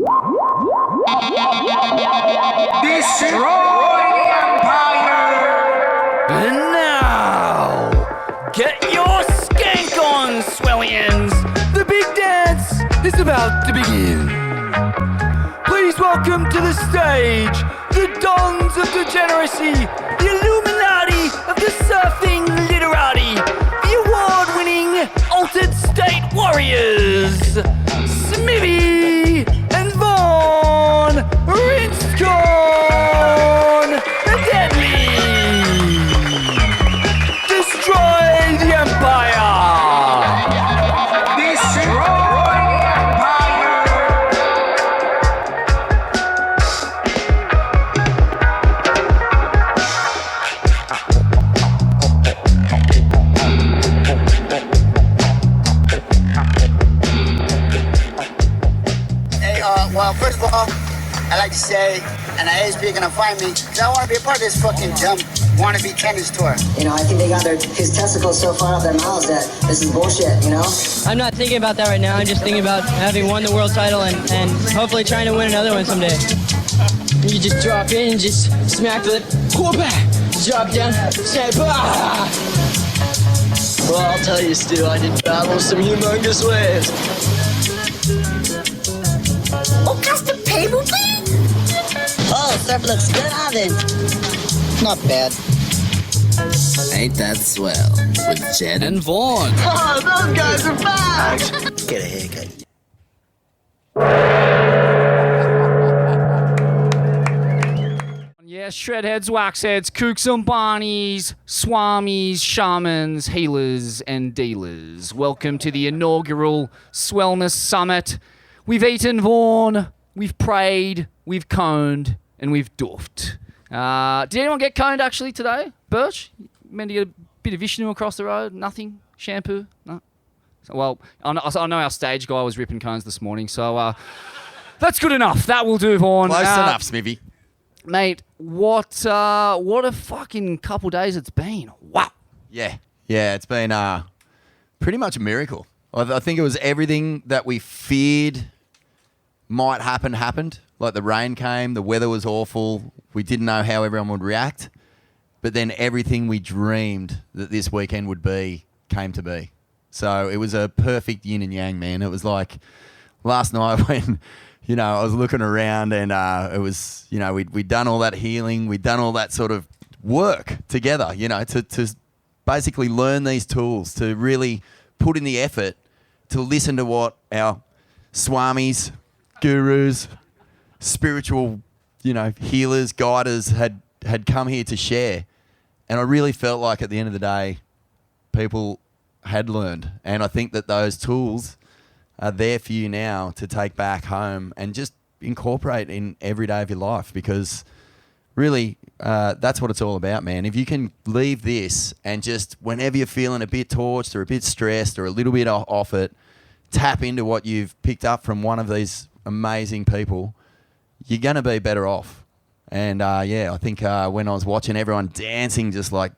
Destroy the Empire! And now, get your skank on, Swellians! The big dance is about to begin. Please welcome to the stage the dons of degeneracy, the Illuminati of the surfing literati, the award-winning Altered State Warriors, Smithy and Vaughn Rinscorn, the Deadly! Destroy the Empire! Destroy the Empire! Hey, well, first of all, I'd like to say, and I hate speaking to find me, because I want to be a part of this fucking dumb wannabe tennis tour. You know, I think they got his testicles so far up their mouths that this is bullshit, you know? I'm not thinking about that right now. I'm just thinking about having won the world title and hopefully trying to win another one someday. You just drop in and just smack the drop down, say bah! Well, I'll tell you, Stu, I did battle some humongous waves. Oh, custom table, please? Oh, surf looks good, Ivan. Not bad. Ain't that swell with Jed and Vaughn? Oh, those guys are back! Get a haircut. Yeah, shredheads, waxheads, kooks and barneys, swamis, shamans, healers and dealers. Welcome to the inaugural Swellness Summit. We've eaten Vaughn, we've prayed, we've coned, and we've doofed. Did anyone get coned actually today? Birch? Meant to get a bit of Vishnu across the road? Nothing? Shampoo? No? Well, I know our stage guy was ripping cones this morning, so that's good enough. That will do, Vaughn. Close enough, Smithy. Mate, what a fucking couple days it's been. Wow. Yeah, it's been pretty much a miracle. I think it was everything that we feared might happen happened. Like the rain came, the weather was awful. We didn't know how everyone would react. But then everything we dreamed that this weekend would be came to be. So it was a perfect yin and yang, man. It was like last night when, I was looking around and it was, we'd done all that healing. We'd done all that sort of work together, to basically learn these tools, to really put in the effort to listen to what our swamis, gurus, spiritual, healers, guiders had come here to share. And I really felt like at the end of the day, people had learned. And I think that those tools are there for you now to take back home and just incorporate in every day of your life, because really that's what it's all about, man. If you can leave this and just whenever you're feeling a bit torched or a bit stressed or a little bit off it, tap into what you've picked up from one of these amazing people, you're going to be better off. And I think when I was watching everyone dancing just like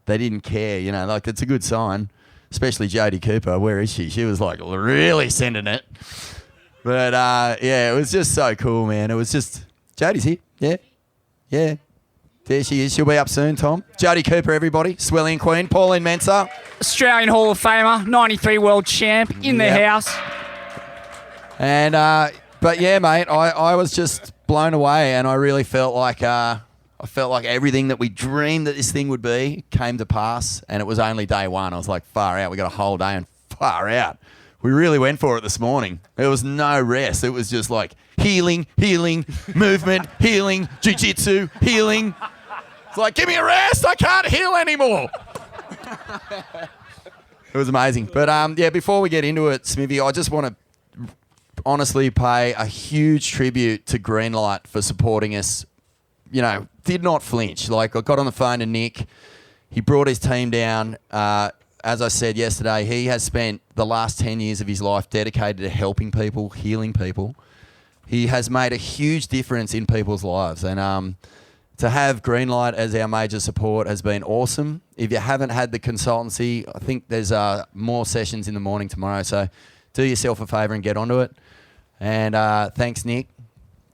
they didn't care, like it's a good sign. Especially Jodie Cooper, where is she? She was like really sending it. But it was just so cool, man. It was just, Jodie's here. Yeah. There she is. She'll be up soon, Tom. Jodie Cooper, everybody. Swelling Queen. Pauline Mensah. Australian Hall of Famer, 93 world champ in the house. And, but yeah, mate, I was just blown away, and I really felt like everything that we dreamed that this thing would be came to pass, and it was only day one. I was like, far out. We got a whole day and far out. We really went for it this morning. There was no rest. It was just like healing, movement, healing, jiu-jitsu, healing. It's like, give me a rest. I can't heal anymore. It was amazing. But before we get into it, Smithy, I just want to honestly pay a huge tribute to Greenlight for supporting us. Did not flinch. Like, I got on the phone to Nick. He brought his team down. As I said yesterday, he has spent the last 10 years of his life dedicated to helping people, healing people. He has made a huge difference in people's lives. And to have Greenlight as our major support has been awesome. If you haven't had the consultancy, I think there's more sessions in the morning tomorrow. So do yourself a favour and get onto it. And thanks, Nick.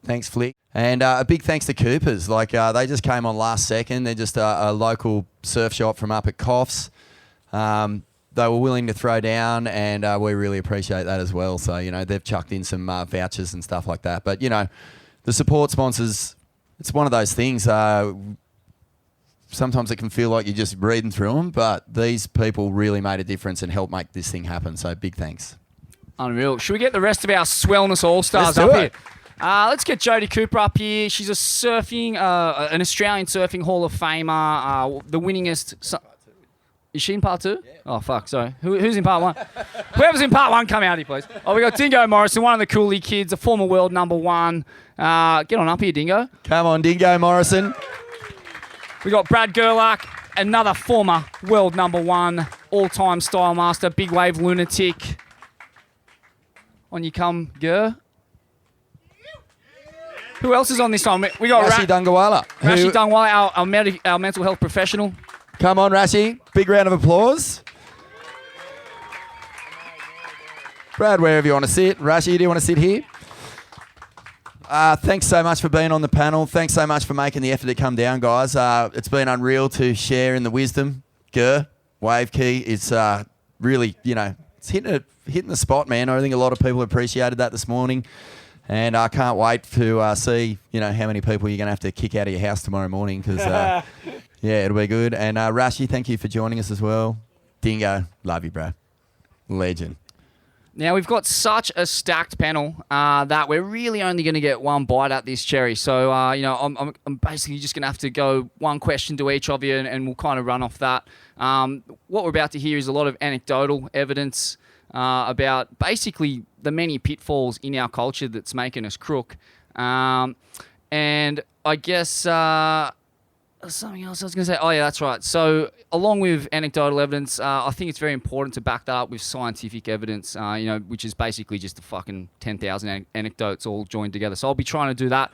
Thanks, Flick. And a big thanks to Coopers. Like, they just came on last second. They're just a local surf shop from up at Coffs. They were willing to throw down, and we really appreciate that as well. So, they've chucked in some vouchers and stuff like that. But, the support sponsors, it's one of those things. Sometimes it can feel like you're just reading through them, but these people really made a difference and helped make this thing happen. So big thanks. Unreal. Should we get the rest of our Swellness All-Stars Let's do up it. here? Let's get Jodie Cooper up here. She's an Australian surfing Hall of Famer, the winningest. Is she in part 2? Yeah. Oh, fuck, sorry. Who's in part 1? Whoever's in part 1, come out here, please. Oh, we got Dingo Morrison, one of the coolie kids, a former world number 1. Get on up here, Dingo. Come on, Dingo Morrison. We got Brad Gerlach, another former world number 1, all-time style master, big wave lunatic. On you come, Ger. Who else is on this time? We got Rashi Dungarwalla. Rashi Dungarwalla, our mental health professional. Come on, Rashi. Big round of applause. Brad, wherever you want to sit. Rashi, do you want to sit here? Thanks so much for being on the panel. Thanks so much for making the effort to come down, guys. It's been unreal to share in the wisdom. Ger, Wave Key, it's really, it's hitting the spot, man. I think a lot of people appreciated that this morning. And I can't wait to see, how many people you're going to have to kick out of your house tomorrow morning because, it'll be good. And Rashi, thank you for joining us as well. Dingo, love you, bro. Legend. Now, we've got such a stacked panel that we're really only going to get one bite at this cherry. So, I'm basically just going to have to go one question to each of you and we'll kind of run off that. What we're about to hear is a lot of anecdotal evidence about basically the many pitfalls in our culture that's making us crook. And I guess something else I was going to say. Oh, yeah, that's right. So along with anecdotal evidence, I think it's very important to back that up with scientific evidence, which is basically just the fucking 10,000 anecdotes all joined together. So I'll be trying to do that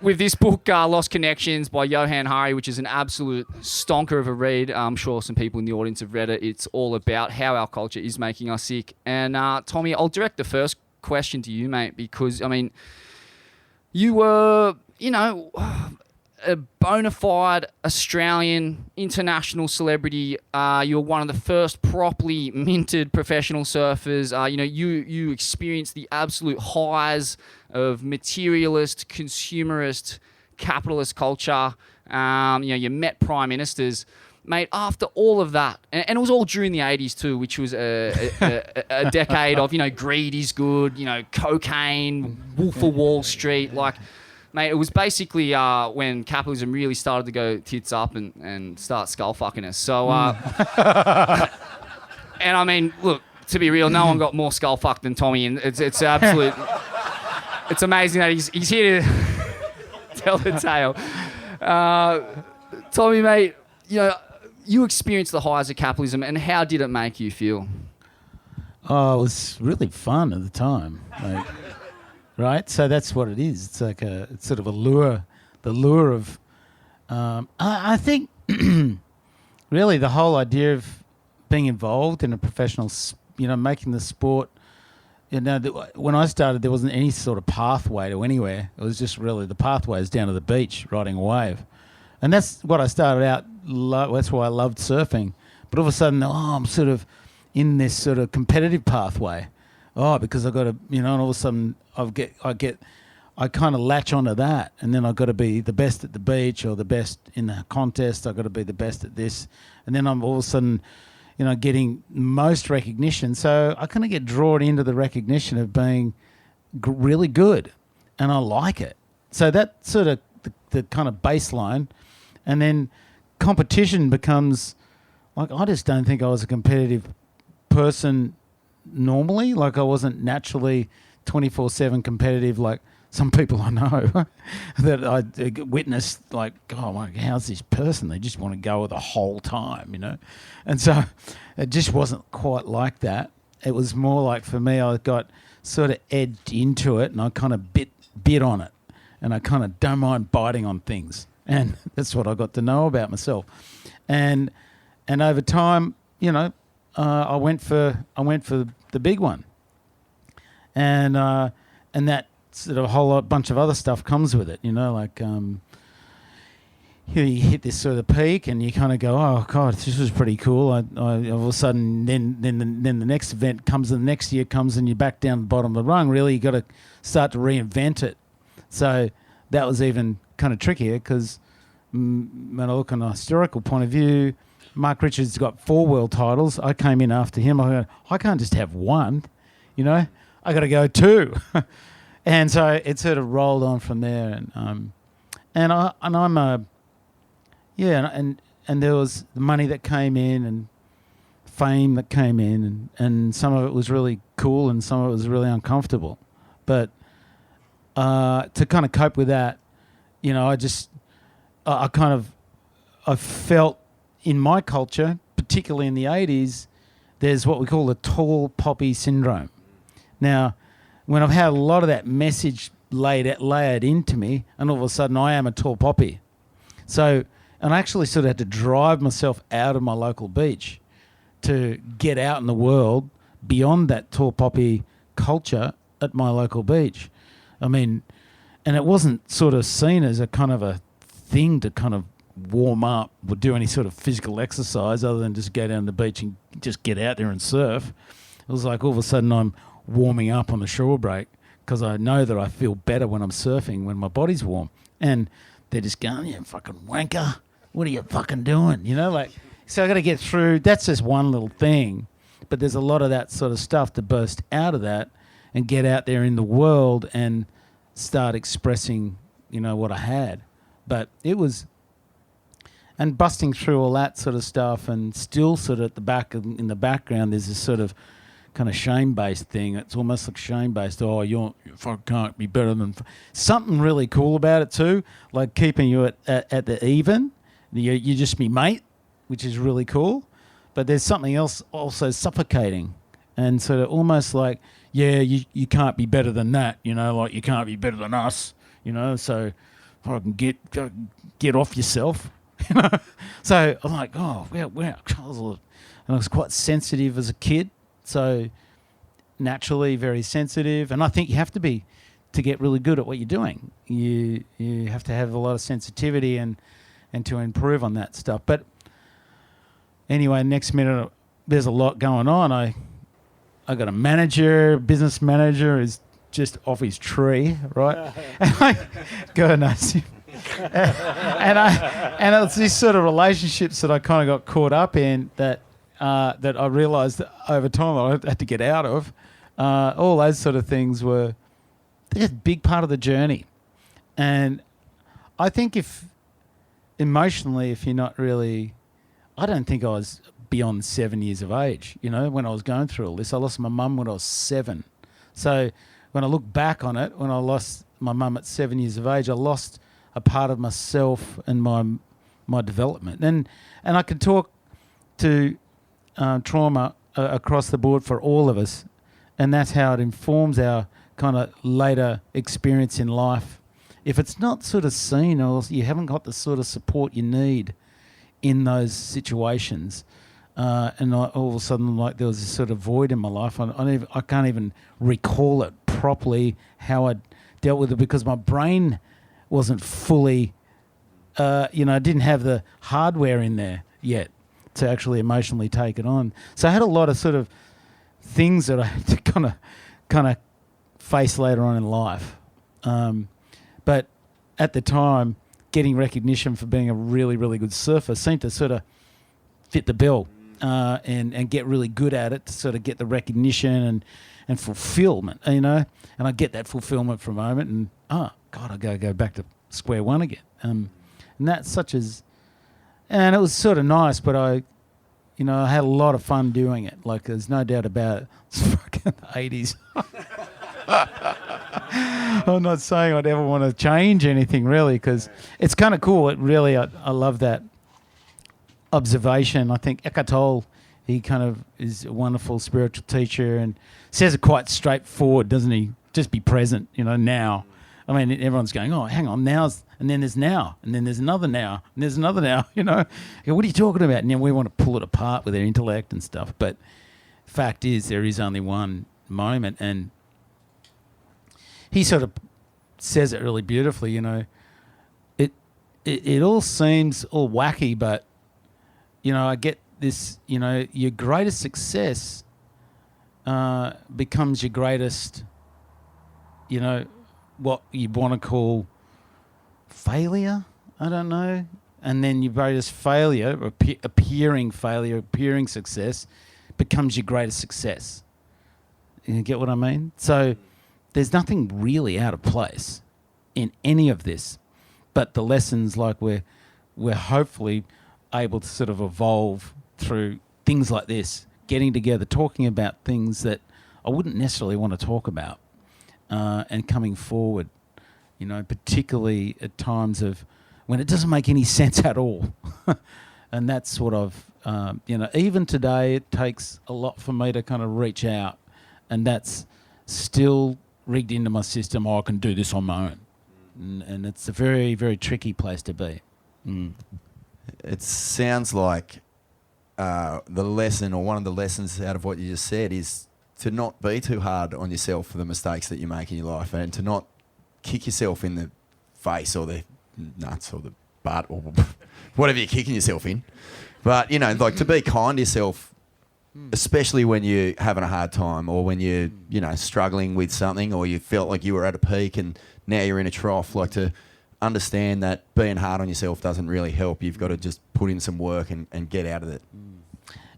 with this book, Lost Connections by Johann Hari, which is an absolute stonker of a read. I'm sure some people in the audience have read it. It's all about how our culture is making us sick. And Tommy, I'll direct the first question to you, mate, because, you were, a bona fide Australian international celebrity. You were one of the first properly minted professional surfers. You experienced the absolute highs of materialist, consumerist, capitalist culture. You met prime ministers. Mate, after all of that, and it was all during the 80s too, which was a decade of, greed is good, cocaine, Wolf of Wall Street, mate, it was basically when capitalism really started to go tits up and start skull fucking us. So, and look, to be real, no one got more skull fucked than Tommy, and it's absolute. It's amazing that he's here to tell the tale. Tommy, mate, you experienced the highs of capitalism, and how did it make you feel? Oh, it was really fun at the time. Right, so that's what it is. It's like it's sort of a lure, the lure of. I think, really, the whole idea of being involved in a professional, making the sport. When I started, there wasn't any sort of pathway to anywhere. It was just really the pathways down to the beach, riding a wave, and that's what I started out. That's why I loved surfing. But all of a sudden, I'm sort of in this sort of competitive pathway. Oh, because I've got to, and all of a sudden I kind of latch onto that, and then I've got to be the best at the beach or the best in the contest. I've got to be the best at this, and then I'm all of a sudden, getting most recognition. So I kind of get drawn into the recognition of being really good, and I like it. So that's sort of the kind of baseline, and then competition becomes I just don't think I was a competitive person. Normally, I wasn't naturally 24/7 competitive like some people I know that I witnessed. Oh my, how's this person? They just want to go the whole time, And so it just wasn't quite like that. It was more like, for me, I got sort of edged into it, and I kind of bit on it, and I kind of don't mind biting on things, and that's what I got to know about myself. And over time, I went for the big one. and that sort of a whole bunch of other stuff comes with it, like you hit this sort of peak and you kind of go, oh God, this was pretty cool. I all of a sudden, then the next event comes, and the next year comes, and you're back down the bottom of the rung. Really, you got to start to reinvent it. So that was even kind of trickier because when I look on a historical point of view, Mark Richards got 4 world titles. I came in after him. I go, I can't just have one, I got to go 2. And so it sort of rolled on from there. And there was the money that came in and fame that came in, and some of it was really cool and some of it was really uncomfortable. But to kind of cope with that, I felt in my culture, particularly in the 80s, there's what we call the tall poppy syndrome. Now, when I've had a lot of that message layered into me, and all of a sudden I am a tall poppy. So, and I actually sort of had to drive myself out of my local beach to get out in the world beyond that tall poppy culture at my local beach. I mean, and it wasn't sort of seen as a kind of a thing to kind of warm up or do any sort of physical exercise other than just go down the beach and just get out there and surf. It was like all of a sudden I'm warming up on the shore break because I know that I feel better when I'm surfing when my body's warm. And they're just going, yeah, fucking wanker, what are you fucking doing? So I got to get through. That's just one little thing. But there's a lot of that sort of stuff to burst out of that and get out there in the world and start expressing, what I had. But it was, and busting through all that sort of stuff, and still sort of in the background, there's this sort of kind of shame-based thing. It's almost like shame-based. Oh, you fucking can't be better than... Something really cool about it too, like keeping you at the even. You just be mate, which is really cool. But there's something else also suffocating, and sort of almost like, yeah, you can't be better than that, like you can't be better than us, so I can get off yourself. So I'm like, oh, wow. And I was quite sensitive as a kid, so naturally very sensitive. And I think you have to be to get really good at what you're doing. You have to have a lot of sensitivity and to improve on that stuff. But anyway, next minute there's a lot going on. I got a business manager is just off his tree, right? And God knows him. And it's these sort of relationships that I kind of got caught up in that I realised over time I had to get out of. All those sort of things were a big part of the journey. And I think if you're not really... I don't think I was beyond 7 years of age, when I was going through all this. I lost my mum when I was 7. So when I look back on it, when I lost my mum at 7 years of age, I lost a part of myself and my development. And I can talk to trauma across the board for all of us, and that's how it informs our kind of later experience in life. If it's not sort of seen, or you haven't got the sort of support you need in those situations, and all of a sudden, like, there was this sort of void in my life. I can't even recall it properly how I dealt with it because my brain wasn't fully, didn't have the hardware in there yet to actually emotionally take it on. So I had a lot of sort of things that I had to kind of face later on in life. But at the time, getting recognition for being a really, really good surfer seemed to sort of fit the bill, and get really good at it to sort of get the recognition and fulfillment, And I get that fulfillment for a moment, and God, I go back to square one again. And that's and it was sort of nice, but I had a lot of fun doing it. Like, there's no doubt about it. It's fucking the 80s. I'm not saying I'd ever want to change anything, really, because it's kind of cool. It really, I love that observation. I think Eckhart Tolle, he kind of is a wonderful spiritual teacher and says it quite straightforward, doesn't he? Just be present, now. I mean, everyone's going, oh, hang on, now's, and then there's now, and then there's another now, and there's another now, What are you talking about? And then we want to pull it apart with their intellect and stuff. But fact is, there is only one moment, and he sort of says it really beautifully. It all seems all wacky, but I get this. Your greatest success becomes your greatest. What you want to call failure. I don't know. And then your greatest failure, appearing success, becomes your greatest success. You get what I mean? So there's nothing really out of place in any of this, but the lessons, like we're hopefully able to sort of evolve through things like this, getting together, talking about things that I wouldn't necessarily want to talk about, and coming forward, particularly at times of when it doesn't make any sense at all. And that's what I've, even today, it takes a lot for me to kind of reach out, and that's still rigged into my system. I can do this on my own. And it's a very, very tricky place to be. It sounds like the lesson, or one of the lessons out of what you just said, is to not be too hard on yourself for the mistakes that you make in your life, and to not kick yourself in the face or the nuts or the butt or whatever you're kicking yourself in. But, like to be kind to yourself, especially when you're having a hard time, or when you're, struggling with something, or you felt like you were at a peak and now you're in a trough, like to understand that being hard on yourself doesn't really help. You've got to just put in some work and get out of it.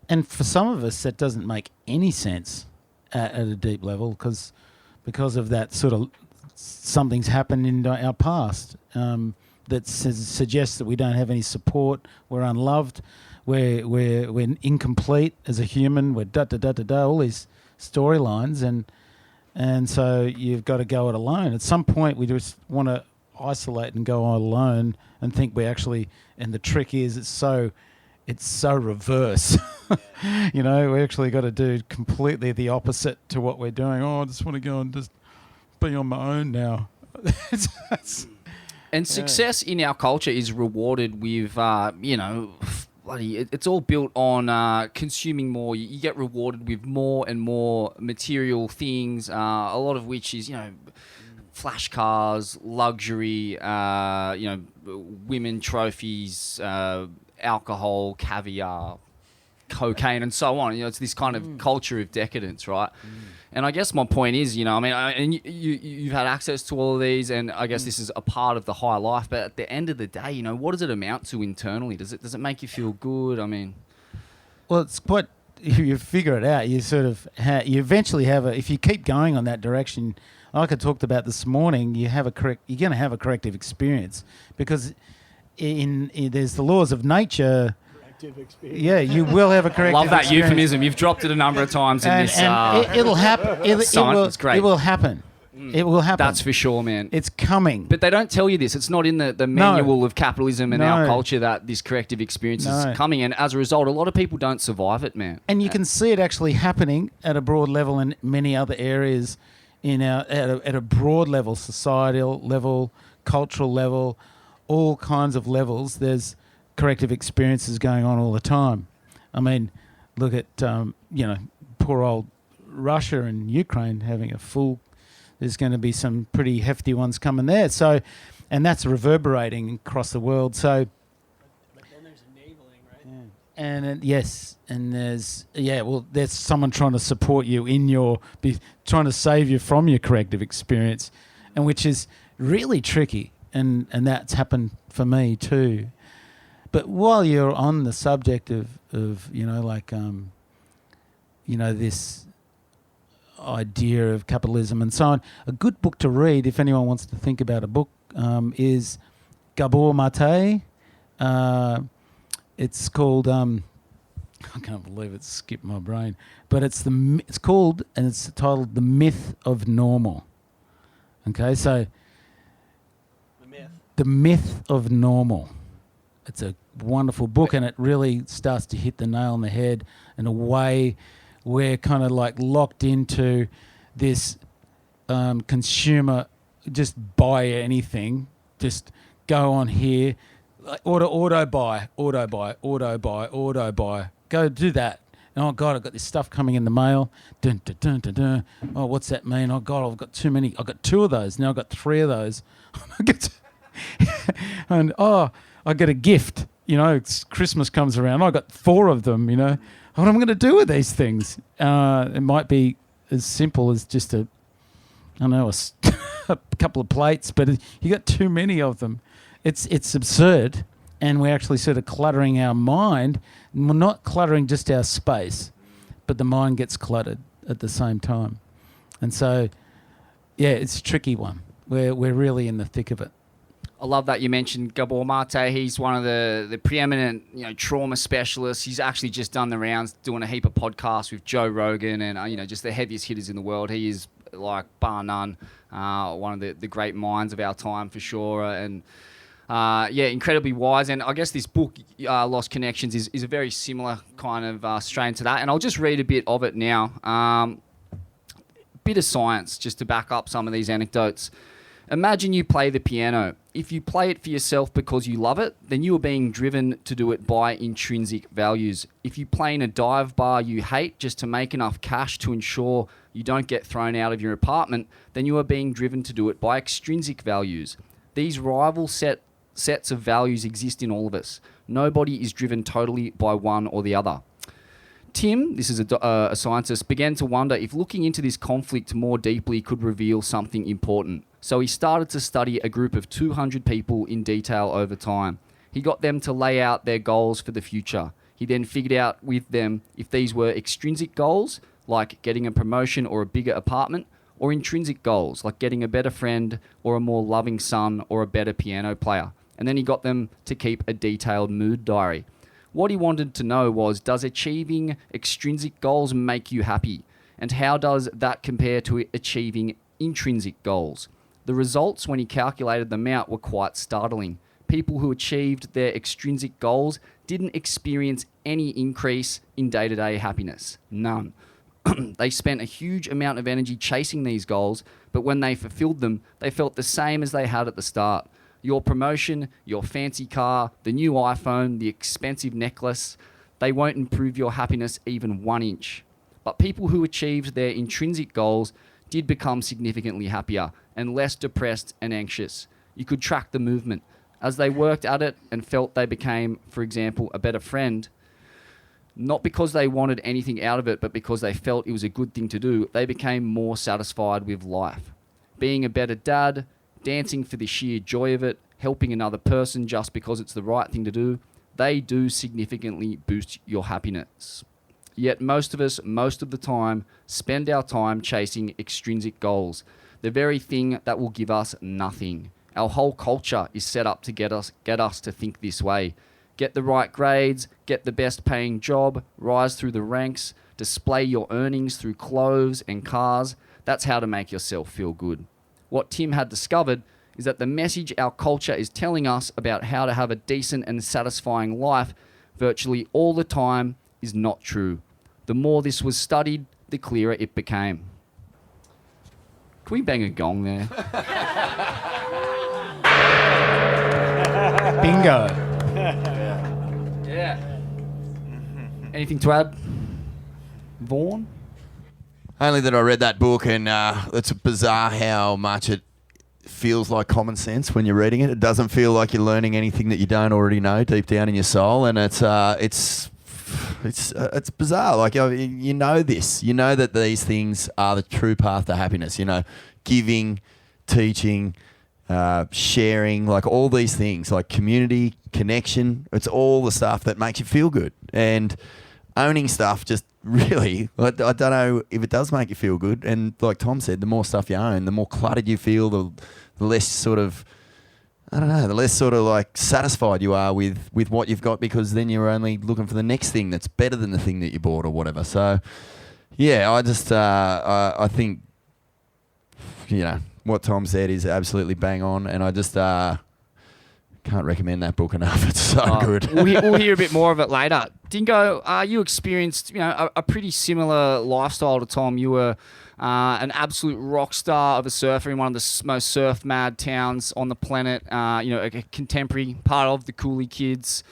And for some of us, that doesn't make any sense at a deep level because of that sort of something's happened in our past that suggests that we don't have any support, we're unloved, we're incomplete as a human, we're all these storylines, and so you've got to go it alone. At some point, we just want to isolate and go all alone and think we actually. And the trick is, it's so reverse. We actually got to do completely the opposite to what we're doing. I just want to go and just be on my own now. And success in our culture is rewarded with, it's all built on consuming more. You get rewarded with more and more material things, a lot of which is, flash cars, luxury, women trophies, alcohol, caviar, cocaine, and so on. It's this kind of culture of decadence, right? And I guess my point is, you've had access to all of these, and I guess this is a part of the high life. But at the end of the day, what does it amount to internally? Does it make you feel good? I mean, well, it's quite. If you figure it out, you sort of you eventually have if you keep going on that direction, like I talked about this morning, you're going to have a corrective experience, because there's the laws of nature. Yeah, you will have a corrective I love that experience. euphemism. You've dropped it a number of times in this. It'll happen. It's great. It will happen. It will happen. That's for sure, man. It's coming. But they don't tell you this. It's not in the manual of capitalism and our culture that this corrective experience is coming. And as a result, a lot of people don't survive it, man. And you can see it actually happening at a broad level in many other areas, at a broad level, societal level, cultural level, all kinds of levels. There's corrective experiences going on all the time. I mean, look at poor old Russia and Ukraine having a full. There's going to be some pretty hefty ones coming there. So, and that's reverberating across the world. So, but then there's enabling, right? Yeah. And yes, and there's someone trying to support you in trying to save you from your corrective experience, and which is really tricky. And that's happened for me too. But while you're on the subject of this idea of capitalism and so on, a good book to read, if anyone wants to think about a book, is Gabor Mate. It's called I can't believe it skipped my brain, but it's titled The Myth of Normal. Okay, so The Myth of Normal. It's a wonderful book, and it really starts to hit the nail on the head in a way we're kind of like locked into this consumer, just buy anything, just go on here, like auto buy, go do that. Oh God, I've got this stuff coming in the mail. Dun, dun, dun, dun, dun. Oh, what's that mean? Oh God, I've got too many. I've got 2 of those. Now I've got 3 of those. And I get a gift. Christmas comes around. I got 4 of them. What am I going to do with these things? It might be as simple as just a couple of plates, but you got too many of them. It's absurd, and we're actually sort of cluttering our mind. And we're not cluttering just our space, but the mind gets cluttered at the same time. And so, yeah, it's a tricky one. We're really in the thick of it. I love that you mentioned Gabor Mate. He's one of the preeminent, trauma specialists. He's actually just done the rounds, doing a heap of podcasts with Joe Rogan and, just the heaviest hitters in the world. He is, like, bar none, one of the great minds of our time for sure. And, incredibly wise. And I guess this book, Lost Connections, is a very similar kind of strain to that. And I'll just read a bit of it now. Bit of science just to back up some of these anecdotes. Imagine you play the piano. If you play it for yourself because you love it, then you are being driven to do it by intrinsic values. If you play in a dive bar you hate just to make enough cash to ensure you don't get thrown out of your apartment, then you are being driven to do it by extrinsic values. These rival sets of values exist in all of us. Nobody is driven totally by one or the other. Tim, this is a scientist, began to wonder if looking into this conflict more deeply could reveal something important. So he started to study a group of 200 people in detail over time. He got them to lay out their goals for the future. He then figured out with them if these were extrinsic goals, like getting a promotion or a bigger apartment, or intrinsic goals, like getting a better friend or a more loving son or a better piano player. And then he got them to keep a detailed mood diary. What he wanted to know was, does achieving extrinsic goals make you happy? And how does that compare to achieving intrinsic goals? The results, when he calculated them out, were quite startling. People who achieved their extrinsic goals didn't experience any increase in day-to-day happiness. None. They spent a huge amount of energy chasing these goals, but when they fulfilled them, they felt the same as they had at the start. Your promotion, your fancy car, the new iPhone, the expensive necklace, they won't improve your happiness even 1 inch. But people who achieved their intrinsic goals did become significantly happier and less depressed and anxious. You could track the movement. As they worked at it and felt they became, for example, a better friend, not because they wanted anything out of it, but because they felt it was a good thing to do, they became more satisfied with life. Being a better dad, dancing for the sheer joy of it, helping another person just because it's the right thing to do, they do significantly boost your happiness. Yet most of us, most of the time, spend our time chasing extrinsic goals, the very thing that will give us nothing. Our whole culture is set up to get us to think this way. Get the right grades, get the best paying job, rise through the ranks, display your earnings through clothes and cars. That's how to make yourself feel good. What Tim had discovered is that the message our culture is telling us about how to have a decent and satisfying life virtually all the time is not true. The more this was studied, the clearer it became. Can we bang a gong there? Bingo. Yeah. Anything to add, Vaughan? Only that I read that book, and it's bizarre how much it feels like common sense when you're reading it. It doesn't feel like you're learning anything that you don't already know deep down in your soul, and it's bizarre. Like, you know this. You know that these things are the true path to happiness. Giving, teaching, sharing, like all these things, like community, connection. It's all the stuff that makes you feel good, and owning stuff just really, I don't know if it does make you feel good. And like Tom said, the more stuff you own, the more cluttered you feel, the less sort of, I don't know, the less sort of like satisfied you are with what you've got, because then you're only looking for the next thing that's better than the thing that you bought or whatever. So, yeah, I just, I think, what Tom said is absolutely bang on, and I just can't recommend that book enough. It's so good. We'll hear a bit more of it later. Dingo, you experienced a pretty similar lifestyle to Tom. You were an absolute rock star of a surfer in one of the most surf-mad towns on the planet, a contemporary part of the Coolie Kids.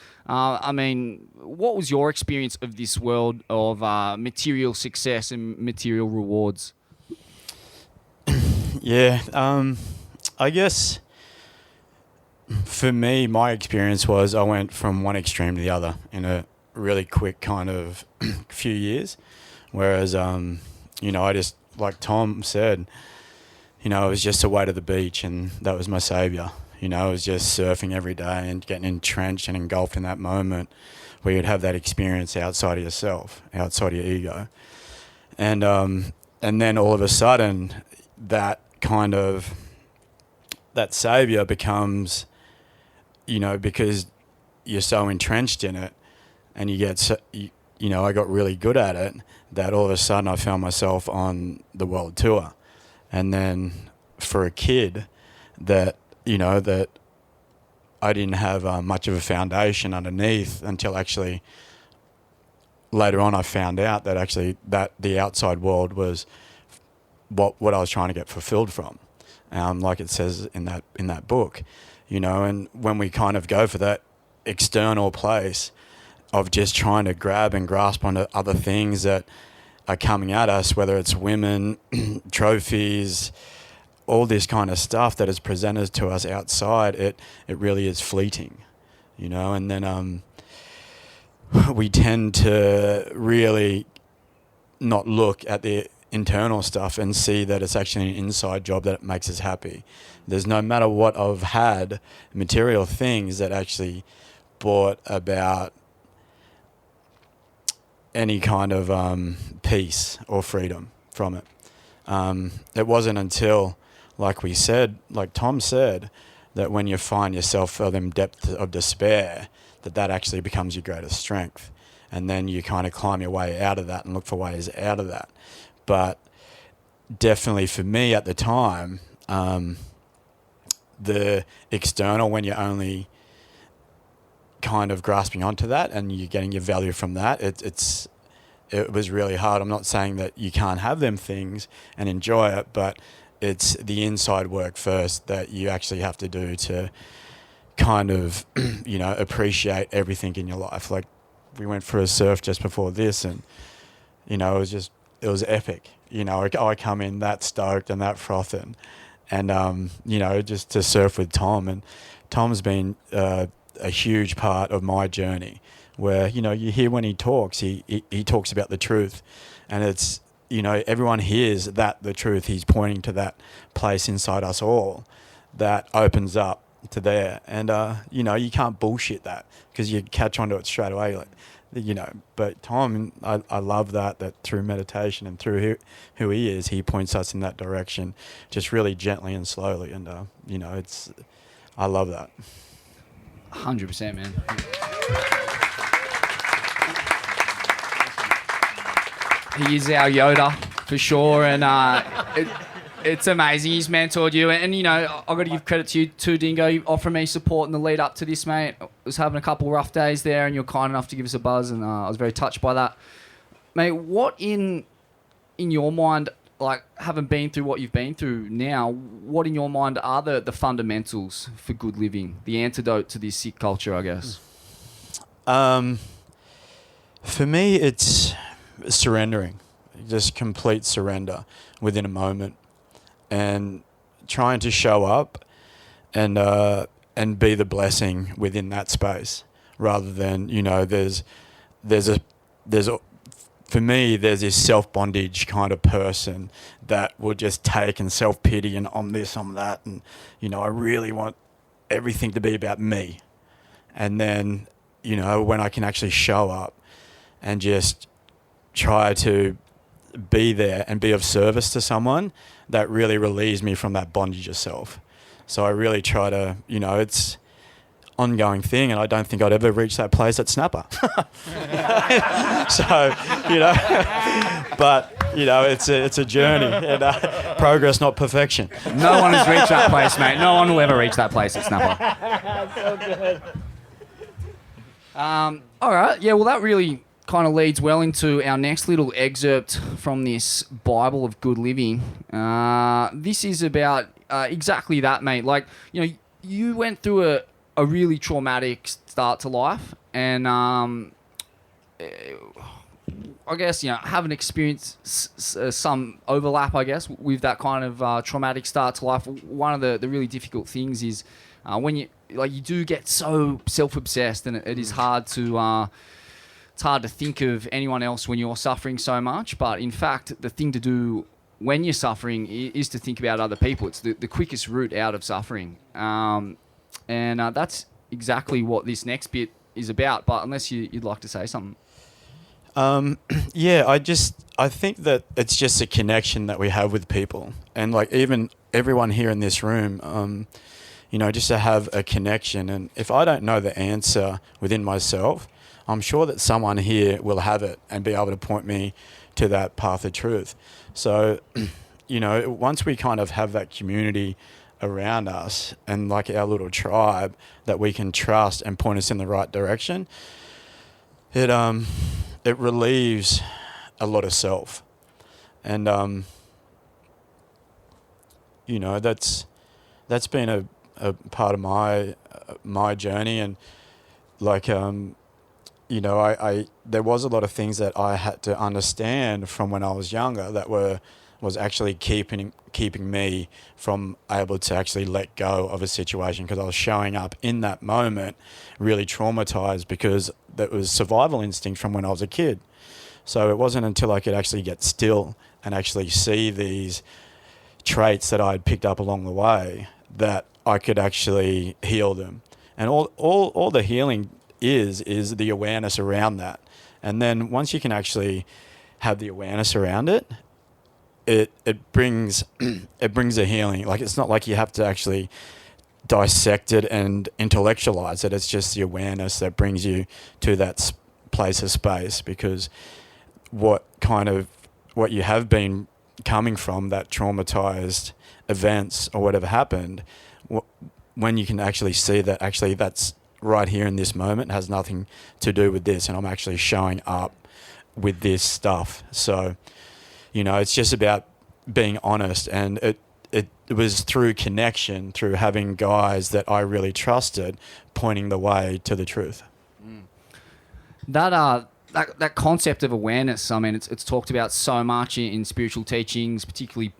what was your experience of this world of material success and material rewards? Yeah, I guess for me, my experience was I went from one extreme to the other in a really quick kind of few years. Whereas, you know, I just, like Tom said, you know, it was just away to the beach and that was my saviour. You know, it was just surfing every day and getting entrenched and engulfed in that moment where you'd have that experience outside of yourself, outside of your ego. And then all of a sudden, that kind of, that saviour becomes, you know, because you're so entrenched in it and you get, so, you know, I got really good at it that all of a sudden I found myself on the world tour. And then for a kid that, you know, that I didn't have much of a foundation underneath until actually later on I found out that actually that the outside world was what I was trying to get fulfilled from, like it says in that book, you know. And when we kind of go for that external place of just trying to grab and grasp onto other things that are coming at us, whether it's women, trophies, all this kind of stuff that is presented to us outside, it really is fleeting, you know. And then we tend to really not look at the internal stuff and see that it's actually an inside job that makes us happy. There's no matter what I've had, material things that actually brought about any kind of peace or freedom from it. It wasn't until, like we said, like Tom said, that when you find yourself in them depths of despair, that actually becomes your greatest strength. And then you kind of climb your way out of that and look for ways out of that. But definitely for me at the time, the external, when you're only kind of grasping onto that and you're getting your value from that, it was really hard. I'm not saying that you can't have them things and enjoy it, but it's the inside work first that you actually have to do to kind of, you know, appreciate everything in your life. Like we went for a surf just before this and, you know, it was epic. You know, I come in that stoked and that frothing and, you know, just to surf with Tom. And Tom's been a huge part of my journey where, you know, you hear when he talks, he talks about the truth and it's, you know, everyone hears that the truth. He's pointing to that place inside us all that opens up to there. And, you know, you can't bullshit that because you catch onto it straight away. Like, you know, but Tom, I love that through meditation and through who he is, he points us in that direction, just really gently and slowly. And, you know, I love that. 100%, man. He is our Yoda for sure, and it's amazing. He's mentored you, and you know I've got to give credit to you too, Dingo. You offered me support in the lead up to this, mate. I was having a couple rough days there, and you're kind enough to give us a buzz, and I was very touched by that, mate. What in your mind, like having been through what you've been through now, what in your mind are the fundamentals for good living, the antidote to this sick culture, I guess? For me, it's surrendering, just complete surrender within a moment, and trying to show up and be the blessing within that space, rather than, you know, there's for me there's this self bondage kind of person that will just take and self pity and I'm this, I'm that, and you know I really want everything to be about me, and then you know when I can actually show up and just try to be there and be of service to someone, that really relieves me from that bondage of self. So I really try to, you know, it's ongoing thing, and I don't think I'd ever reach that place at Snapper. So, you know, but you know, it's a journey and progress, not perfection. No one has reached that place, mate. No one will ever reach that place at Snapper. So good. All right, yeah. Well, that really kind of leads well into our next little excerpt from this Bible of Good Living. This is about exactly that, mate. Like, you know, you went through a really traumatic start to life, and I guess, haven't experienced some overlap, I guess, with that kind of traumatic start to life. One of the really difficult things is when you do get so self-obsessed, and it is hard to it's hard to think of anyone else when you're suffering so much. But in fact, the thing to do when you're suffering is to think about other people. It's the quickest route out of suffering, and that's exactly what this next bit is about. But unless you'd like to say something. Yeah, I think that it's just a connection that we have with people, and like even everyone here in this room, just to have a connection. And if I don't know the answer within myself, I'm sure that someone here will have it and be able to point me to that path of truth. So, once we kind of have that community around us and like our little tribe that we can trust and point us in the right direction, it relieves a lot of self. And, that's been a part of my journey. And like, there was a lot of things that I had to understand from when I was younger that was actually keeping me from able to actually let go of a situation, because I was showing up in that moment really traumatized because that was survival instinct from when I was a kid. So it wasn't until I could actually get still and actually see these traits that I'd picked up along the way that I could actually heal them. And all the healing is the awareness around that. And then once you can actually have the awareness around it, it brings a healing. Like, it's not like you have to actually dissect it and intellectualize it. It's just the awareness that brings you to that place of space, because what you have been coming from, that traumatized events or whatever happened, when you can actually see that actually that's right here in this moment, has nothing to do with this, and I'm actually showing up with this stuff. So, it's just about being honest, and it was through connection, through having guys that I really trusted pointing the way to the truth. That concept of awareness, I mean, it's talked about so much in spiritual teachings, particularly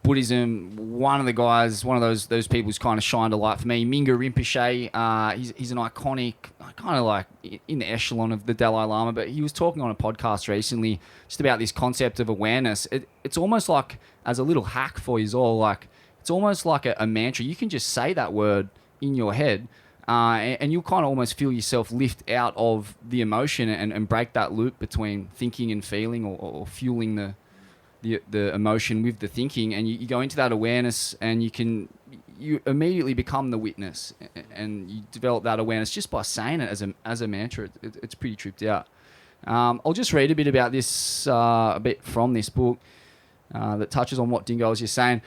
Buddhism. One of those people who's kind of shined a light for me, Mingyur Rinpoche. He's an iconic, kind of like in the echelon of the Dalai Lama, but he was talking on a podcast recently just about this concept of awareness. It's almost like, as a little hack for you all, like it's almost like a mantra. You can just say that word in your head, and you'll kind of almost feel yourself lift out of the emotion and break that loop between thinking and feeling, or fueling the emotion with the thinking, and you go into that awareness, and you immediately become the witness, and you develop that awareness just by saying it as a mantra. It's pretty tripped out. I'll just read a bit about this, a bit from this book that touches on what Dingo was just saying.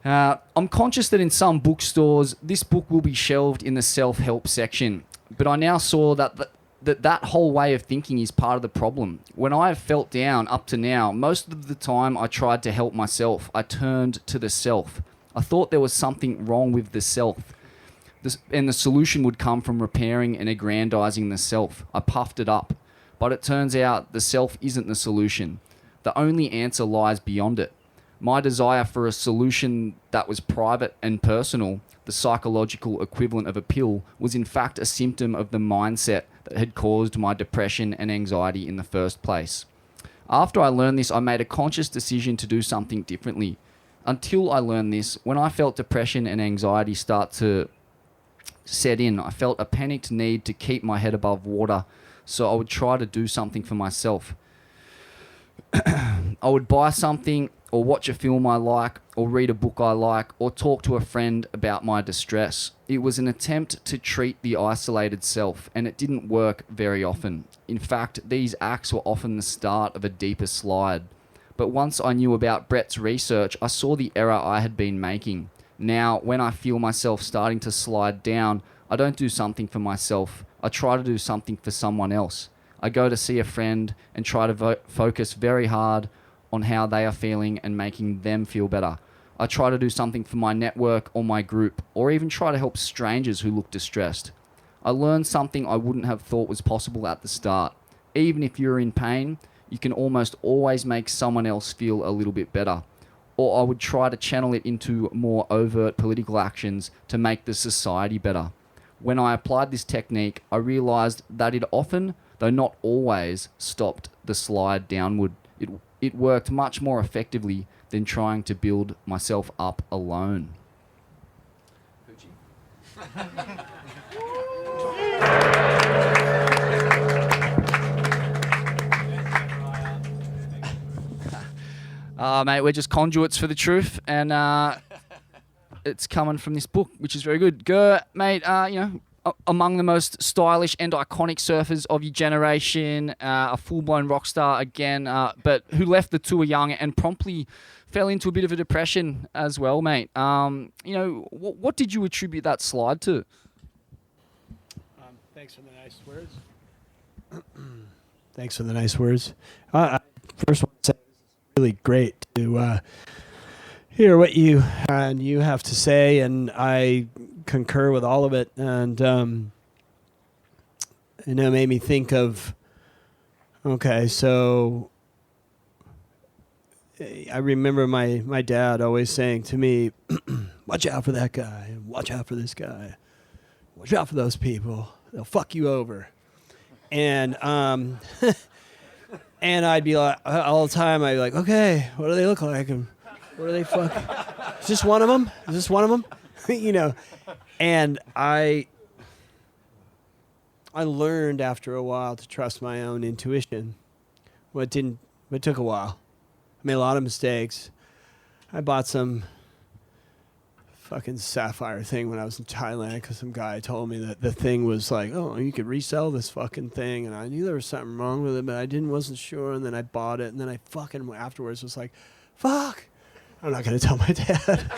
I'm conscious that in some bookstores this book will be shelved in the self-help section, but I now saw that whole way of thinking is part of the problem. When I have felt down up to now, most of the time I tried to help myself. I turned to the self. I thought there was something wrong with the self, and the solution would come from repairing and aggrandizing the self. I puffed it up, but it turns out the self isn't the solution. The only answer lies beyond it. My desire for a solution that was private and personal, the psychological equivalent of a pill, was in fact a symptom of the mindset that had caused my depression and anxiety in the first place. After I learned this, I made a conscious decision to do something differently. Until I learned this, when I felt depression and anxiety start to set in, I felt a panicked need to keep my head above water, so I would try to do something for myself. I would buy something, or watch a film I like, or read a book I like, or talk to a friend about my distress. It was an attempt to treat the isolated self, and it didn't work very often. In fact, these acts were often the start of a deeper slide. But once I knew about Brett's research, I saw the error I had been making. Now, when I feel myself starting to slide down, I don't do something for myself. I try to do something for someone else. I go to see a friend and try to focus very hard on how they are feeling and making them feel better. I try to do something for my network or my group, or even try to help strangers who look distressed. I learned something I wouldn't have thought was possible at the start. Even if you're in pain, you can almost always make someone else feel a little bit better. Or I would try to channel it into more overt political actions to make the society better. When I applied this technique, I realised that it often, though not always, stopped the slide downward. It worked much more effectively than trying to build myself up alone. Mate, we're just conduits for the truth, and it's coming from this book, which is very good. Mate, among the most stylish and iconic surfers of your generation, a full-blown rock star again, but who left the tour young and promptly fell into a bit of a depression as well, mate. What did you attribute that slide to? Thanks for the nice words. Thanks for the nice words. I first want to say it's really great to hear what you have to say, and I concur with all of it. And it made me think of, okay, so I remember my dad always saying to me, watch out for that guy, and watch out for this guy, watch out for those people, they'll fuck you over. And and I'd be like, all the time, I'd be like, okay, what do they look like? And what do they fuck? Is this one of them? Is this one of them? And I learned after a while to trust my own intuition. It took a while. I made a lot of mistakes. I bought some fucking sapphire thing when I was in Thailand because some guy told me that the thing was like, oh, you could resell this fucking thing, and I knew there was something wrong with it, but I wasn't sure, and then I bought it, and then I fucking afterwards was like, fuck, I'm not gonna tell my dad.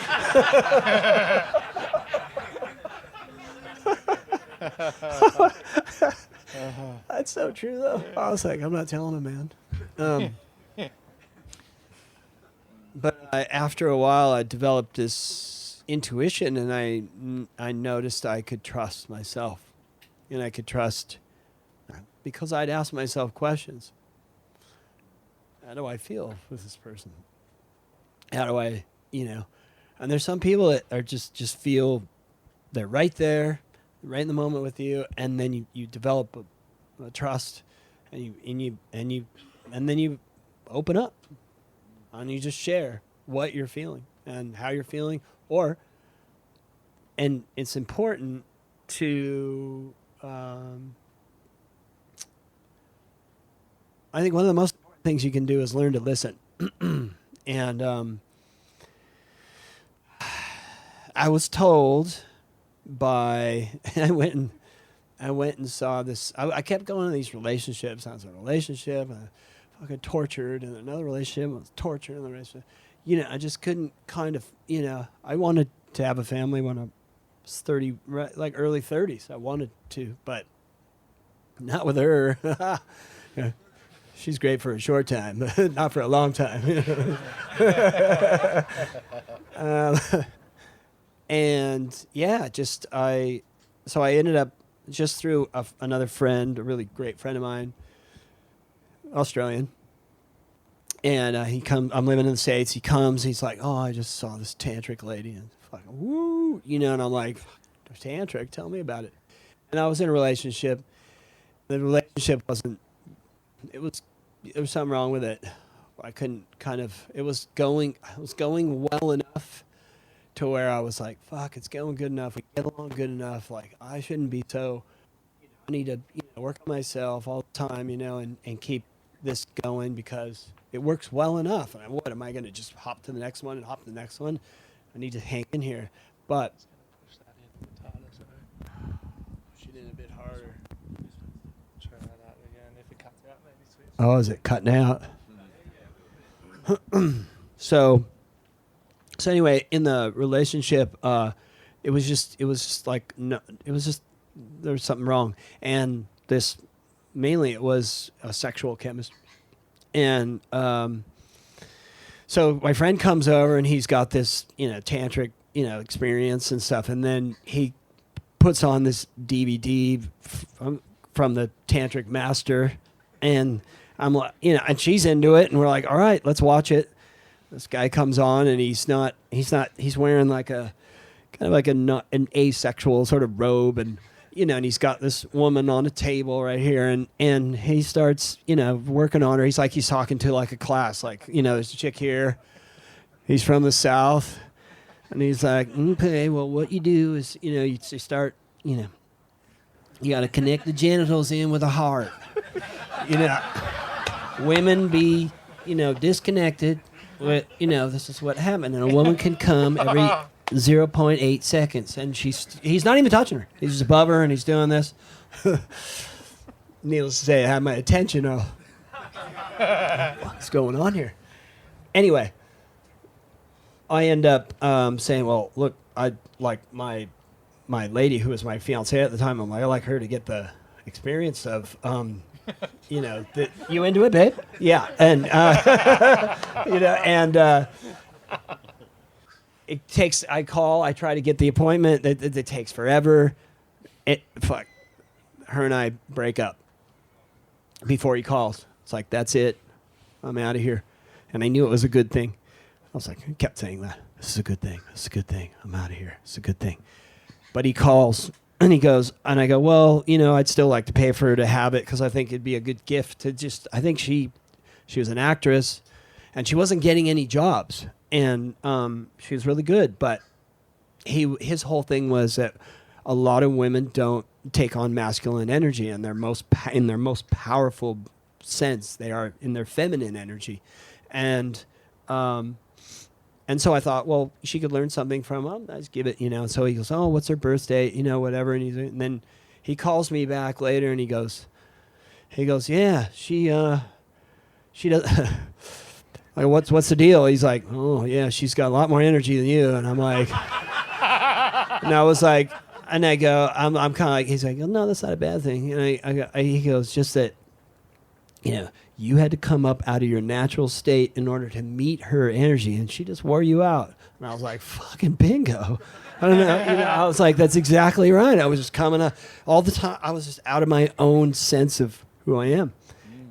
That's so true though. I was like, I'm not telling him, man. But after a while, I developed this intuition, and I noticed I could trust myself, and I could trust because I'd ask myself questions. How do I feel with this person? How do I, and there's some people that are just feel they're right there, right in the moment with you, and then you develop a trust, and then you open up, and you just share what you're feeling and how you're feeling. And it's important to, I think one of the most important things you can do is learn to listen. And I was told I went and saw this. I kept going to these relationships. I was in a relationship, and I fucking tortured, and another relationship, I was tortured, another relationship. I just couldn't kind of, I wanted to have a family when I was 30, like early 30s. I wanted to, but not with her. She's great for a short time, but not for a long time. And yeah, so I ended up just through another friend, a really great friend of mine, Australian. And I'm living in the States. He comes, he's like, oh, I just saw this tantric lady, and fucking woo, and I'm like, tantric, tell me about it. And I was in a relationship. The relationship there was something wrong with it. I couldn't it was going well enough to where I was like, fuck, it's going good enough. We get along good enough. Like, I shouldn't be so, I need to work on myself all the time, and keep this going because it works well enough. And what am I going to just hop to the next one and hop to the next one? I need to hang in here. But she did a bit harder. Try that out again. If it cuts out, maybe switch. Oh, is it cutting out? So anyway, in the relationship, it was just like, no, it was just, there was something wrong. And mainly it was a sexual chemistry. And so my friend comes over, and he's got this, tantric, experience and stuff. And then he puts on this DVD from the tantric master, and I'm like, and she's into it, and we're like, all right, let's watch it. This guy comes on, and he's wearing like a kind of like an asexual sort of robe, and and he's got this woman on a table right here, and he starts working on her. He's talking to like a class, like there's a chick here. He's from the South, and he's like, okay, well, what you do is you start you got to connect the genitals in with the heart. Women be disconnected. This is what happened, and a woman can come every 0.8 seconds, and he's not even touching her. He's just above her, and he's doing this. Needless to say, I had my attention. What's going on here? Anyway, I end up saying, well, look, I like my lady who was my fiance at the time. I'm like, I like her to get the experience of you into it, babe? Yeah, and it takes. I call. I try to get the appointment. It takes forever. Her and I break up before he calls. It's like, that's it. I'm out of here. And I knew it was a good thing. I was like, I kept saying that. This is a good thing. This is a good thing. I'm out of here. It's a good thing. But he calls. And he goes, and I go, well, I'd still like to pay for her to have it because I think it'd be a good gift to just. I think she was an actress, and she wasn't getting any jobs, and she was really good. But his whole thing was that a lot of women don't take on masculine energy in their most powerful sense. They are in their feminine energy, and so I thought, well, she could learn something from him. Let's give it, So he goes, oh, what's her birth date? Whatever. And then he calls me back later, and he goes, yeah, she does. Like, what's the deal? He's like, oh yeah, she's got a lot more energy than you. And I'm like, and I was like, and I go, I'm kind of like, he's like, oh, no, that's not a bad thing. And he goes, just that, you had to come up out of your natural state in order to meet her energy, and she just wore you out. And I was like, fucking bingo. I don't know. I was like, that's exactly right. I was just coming up all the time. I was just out of my own sense of who I am.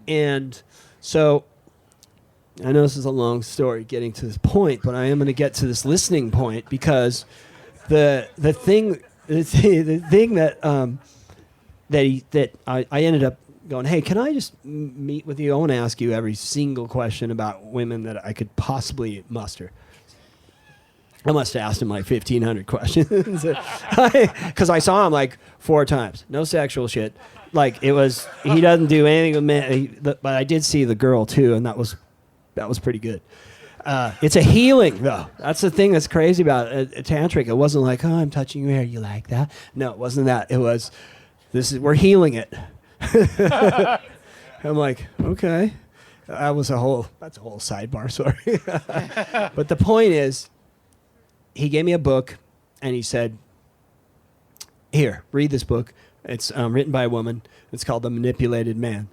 And so I know this is a long story getting to this point, but I am going to get to this listening point because the thing that I ended up going, hey, can I just meet with you? I want to ask you every single question about women that I could possibly muster. I must have asked him like 1,500 questions because I saw him like 4 times. No sexual shit. Like he doesn't do anything with men. But I did see the girl too, and that was pretty good. It's a healing though. That's the thing that's crazy about tantric. It wasn't like, oh, I'm touching your hair. You like that? No, it wasn't that. It was, we're healing it. I'm like, okay. That's a whole sidebar, sorry. But the point is, he gave me a book, and he said, here, read this book. It's written by a woman. It's called The Manipulated Man.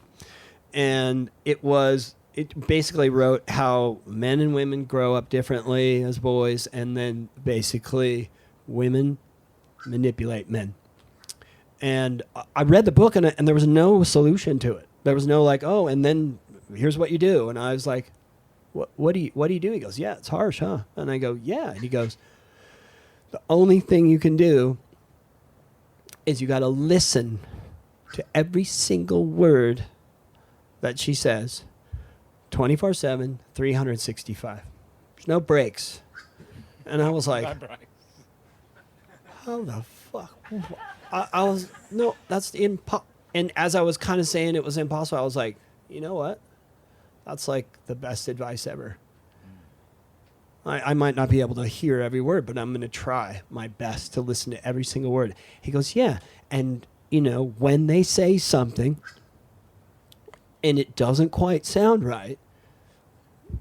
And it basically wrote how men and women grow up differently as boys, and then basically women manipulate men. And I read the book, and there was no solution to it. There was no like, oh, and then here's what you do. And I was like, what do you do? He goes, yeah, it's harsh, huh? And I go, yeah. And he goes, the only thing you can do is you got to listen to every single word that she says 24/7, 365. There's no breaks. And I was like, how the fuck? I was, no, that's impossible. And as I was kind of saying it was impossible, I was like, you know what? That's like the best advice ever. I might not be able to hear every word, but I'm going to try my best to listen to every single word. He goes, yeah. And, when they say something and it doesn't quite sound right,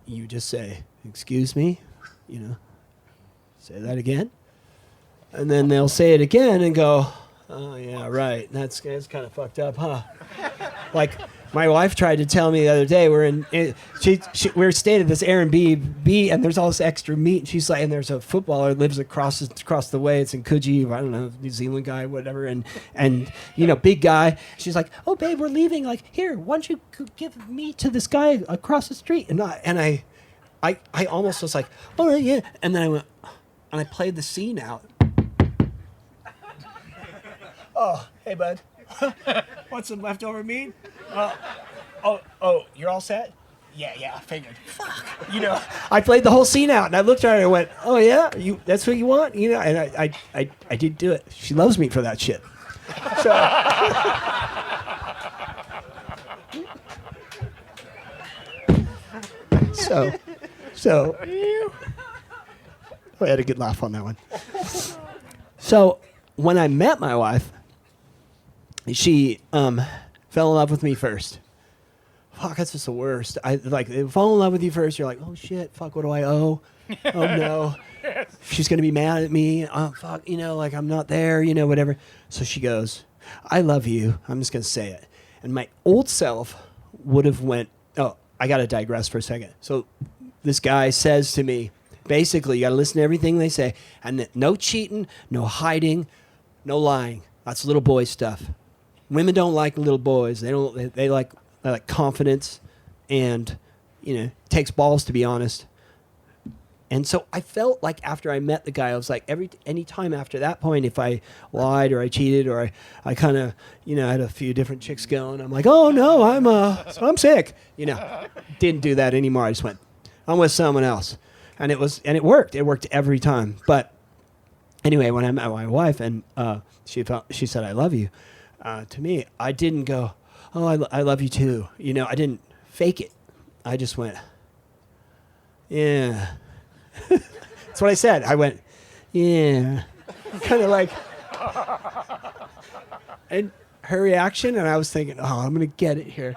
you just say, excuse me, say that again. And then they'll say it again and go, oh, yeah, right. That's kind of fucked up, huh? Like, My wife tried to tell me the other day we're staying at this Airbnb and there's all this extra meat. And she's like, and there's a footballer that lives across the way. It's in Coogee, I don't know, New Zealand guy, whatever. And big guy. She's like, oh babe, we're leaving. Like, here, why don't you give meat to this guy across the street? And I almost was like, oh yeah. And then I went, and I played the scene out. Oh, hey bud. Want some leftover meat? You're all set? Yeah, I figured. Fuck. I played the whole scene out, and I looked at her and I went, oh yeah, that's what you want? And I did do it. She loves me for that shit. So I had a good laugh on that one. So when I met my wife, she fell in love with me first. Fuck, that's just the worst. They fall in love with you first. You're like, oh shit, fuck, what do I owe? Oh no, she's gonna be mad at me. Oh fuck, like I'm not there, whatever. So she goes, I love you. I'm just gonna say it. And my old self would have went, oh, I gotta digress for a second. So this guy says to me, basically, you gotta listen to everything they say, and no cheating, no hiding, no lying. That's little boy stuff. Women don't like little boys. They like confidence, and it takes balls to be honest. And so I felt like after I met the guy, I was like any time after that point, if I lied or I cheated or I kind of had a few different chicks going, I'm like, oh no, I'm sick. Didn't do that anymore. I just went, I'm with someone else, and it worked. It worked every time. But anyway, when I met my wife and she said I love you. To me, I didn't go, oh, I love you too. I didn't fake it. I just went, yeah. That's what I said. I went, yeah. Kind of like, and her reaction, and I was thinking, oh, I'm going to get it here.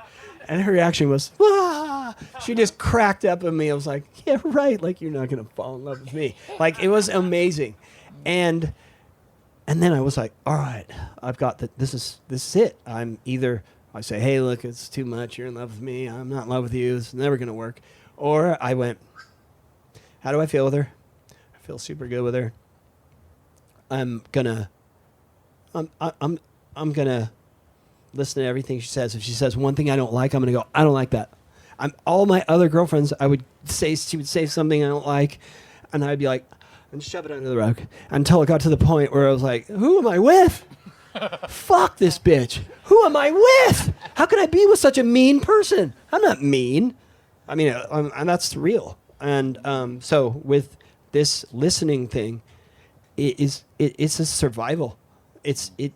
And her reaction was, ah! She just cracked up at me. I was like, yeah, right. Like, you're not going to fall in love with me. Like, it was amazing. And then I was like, all right, I've got that. This is it. I say, hey, look, it's too much. You're in love with me. I'm not in love with you. It's never going to work. Or I went, how do I feel with her? I feel super good with her. I'm gonna listen to everything she says. If she says one thing I don't like, I'm gonna go, I don't like that. All my other girlfriends, she would say something I don't like, and I'd be like, and shove it under the rug until it got to the point where I was like, who am I with? Fuck this bitch. Who am I with? How can I be with such a mean person? I'm not mean. I mean, and that's real. And so with this listening thing, it's a survival.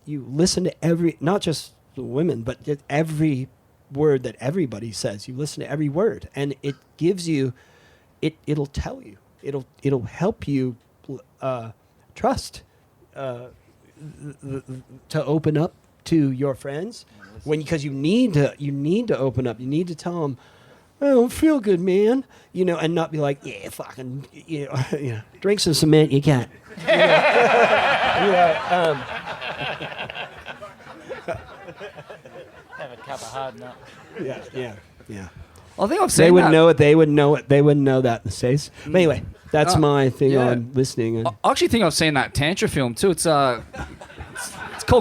You listen to not just the women, but every word that everybody says. You listen to every word, and it gives you, it'll tell you, it'll help you trust to open up to your friends because you need to open up. You need to tell them, I don't feel good, man. And not be like, yeah, fucking, drink some cement, you can't. Have a cup of hard nut. Yeah. I think I've seen They wouldn't that. know it. They wouldn't know it. They wouldn't know that in the States. But anyway, that's my thing on listening. And I actually think I've seen that Tantra film too. It's called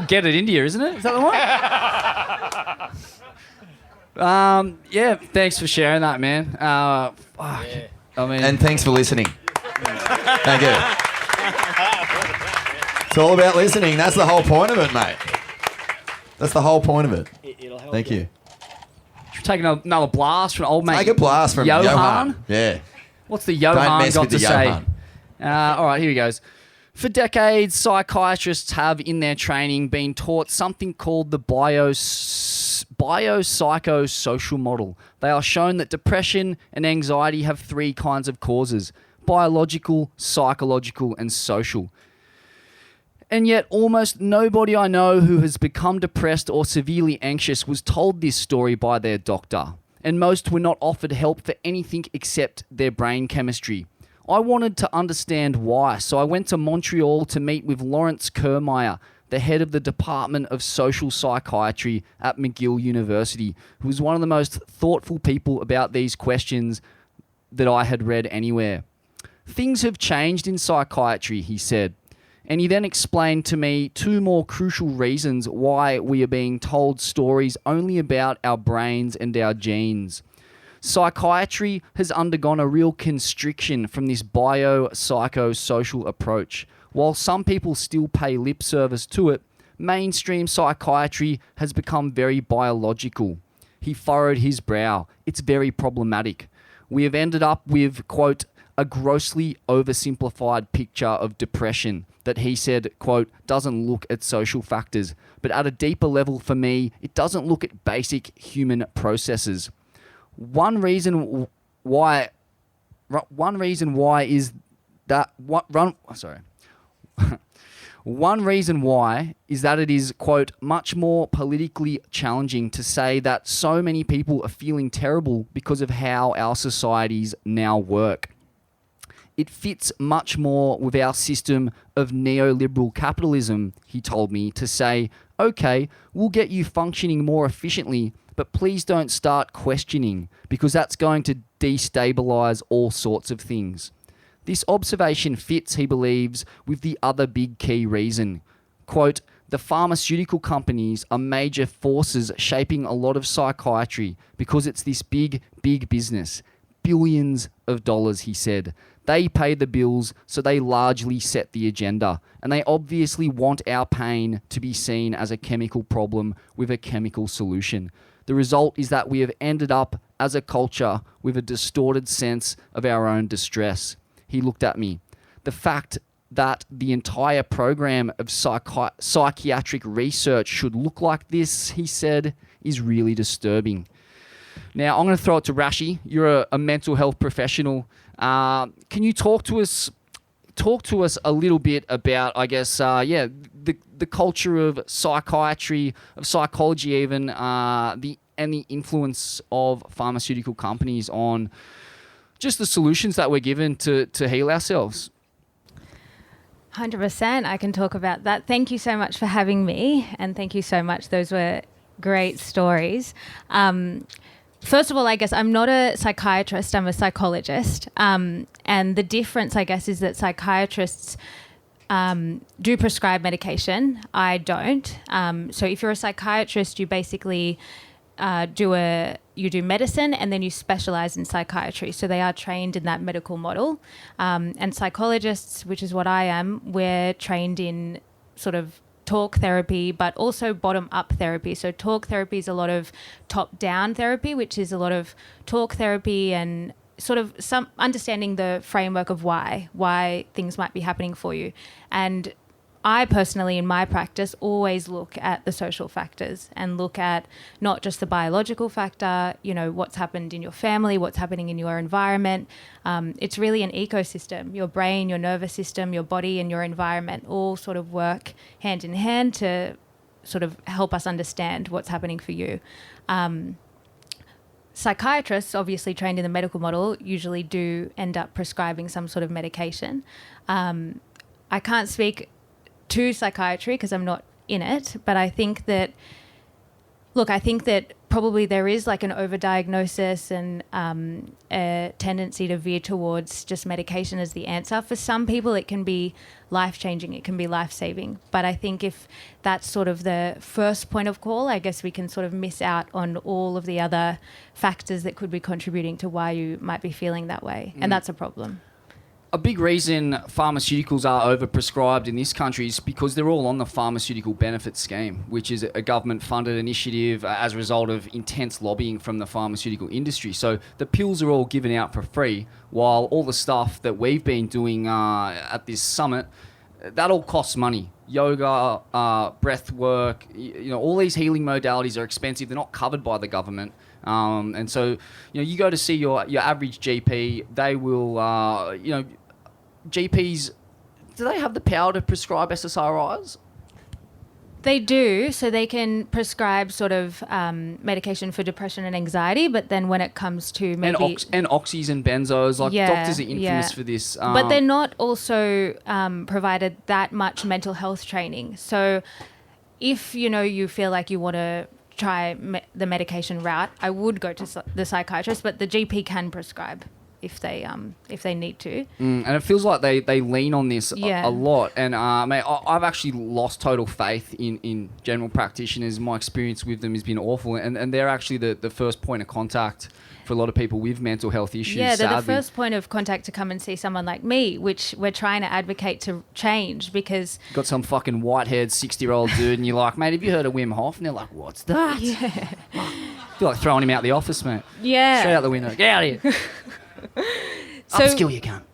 Get It India, isn't it? Is that the one? Yeah, thanks for sharing that, man. Fuck. Yeah. I mean, And thanks for listening. Thank you. It's all about listening. That's the whole point of it, mate. That's the whole point of it. It'll help. Thank you. taking another blast from old mate. Take a blast from Johan. Yeah. What's the Johan mess got with to the say? Johan. All right, here he goes. For decades, psychiatrists have in their training been taught something called the biopsychosocial model. They are shown that depression and anxiety have three kinds of causes: biological, psychological, and social. And yet almost nobody I know who has become depressed or severely anxious was told this story by their doctor. And most were not offered help for anything except their brain chemistry. I wanted to understand why, so I went to Montreal to meet with Lawrence Kermeyer, the head of the Department of Social Psychiatry at McGill University, who was one of the most thoughtful people about these questions that I had read anywhere. Things have changed in psychiatry, he said. And he then explained to me 2 more crucial reasons why we are being told stories only about our brains and our genes. Psychiatry has undergone a real constriction from this bio-psychosocial approach. While some people still pay lip service to it, mainstream psychiatry has become very biological. He furrowed his brow. It's very problematic. We have ended up with, quote, a grossly oversimplified picture of depression that he said, quote, doesn't look at social factors, but at a deeper level for me, it doesn't look at basic human processes. One reason why is that One reason why is that it is, quote, much more politically challenging to say that so many people are feeling terrible because of how our societies now work. It fits much more with our system of neoliberal capitalism, he told me, to say, okay, we'll get you functioning more efficiently, but please don't start questioning, because that's going to destabilize all sorts of things. This observation fits, he believes, with the other big key reason. Quote, the pharmaceutical companies are major forces shaping a lot of psychiatry because it's this big, big business. Billions of dollars, he said. They pay the bills, so they largely set the agenda. And they obviously want our pain to be seen as a chemical problem with a chemical solution. The result is that we have ended up as a culture with a distorted sense of our own distress. He looked at me. The fact that the entire program of psychiatric research should look like this, he said, is really disturbing. Now, I'm going to throw it to Rashi. You're a mental health professional. Can you talk to us a little bit about, I guess, the culture of psychiatry, of psychology even, the influence of pharmaceutical companies on just the solutions that we're given to heal ourselves? 100%. I can talk about that. Thank you so much for having me, and thank you so much. Those were great stories. First of all, I guess I'm not a psychiatrist, I'm a psychologist. And the difference, I guess, is that psychiatrists do prescribe medication. I don't. So if you're a psychiatrist, you basically you do medicine and then you specialize in psychiatry. So they are trained in that medical model. And psychologists, which is what I am, we're trained in sort of talk therapy, but also bottom-up therapy. So talk therapy is a lot of top-down therapy, which is a lot of talk therapy and sort of some understanding the framework of why things might be happening for you. And I personally, in my practice, always look at the social factors and look at not just the biological factor, you know, what's happened in your family, what's happening in your environment. It's really an ecosystem. Your brain, your nervous system, your body and your environment all sort of work hand in hand to sort of help us understand what's happening for you. Psychiatrists, obviously trained in the medical model, usually do end up prescribing some sort of medication. I can't speak to psychiatry because I'm not in it, but I think that probably there is like an overdiagnosis and a tendency to veer towards just medication as the answer. For some people, it can be life-changing, it can be life-saving. But I think if that's sort of the first point of call, I guess we can sort of miss out on all of the other factors that could be contributing to why you might be feeling that way. And that's a problem. A big reason pharmaceuticals are overprescribed in this country is because they're all on the pharmaceutical benefit scheme, which is a government-funded initiative as a result of intense lobbying from the pharmaceutical industry. So the pills are all given out for free, while all the stuff that we've been doing at this summit, that all costs money. Yoga, breath work, you know, all these healing modalities are expensive. They're not covered by the government. And so, you know, you go to see your average GP, they will, GPs, do they have the power to prescribe SSRIs? They do, so they can prescribe sort of medication for depression and anxiety, but then when it comes to maybe... And oxys and benzos, like doctors are infamous for this. But they're not also provided that much mental health training. So if, you feel like you want to try the medication route, I would go to the psychiatrist, but the GP can prescribe if they need to. And it feels like they lean on this a lot. And mate, I've actually lost total faith in general practitioners. My experience with them has been awful, and they're actually the first point of contact for a lot of people with mental health issues. Yeah, they're sadly. the first point of contact to come and see someone like me, which we're trying to advocate to change because... Got some fucking white-haired 60-year-old dude and you're like, mate, have you heard of Wim Hof? And they're like, what's that? Yeah. I feel like throwing him out the office, mate. Yeah. Straight out the window. Get out of here. Upskill you cunt.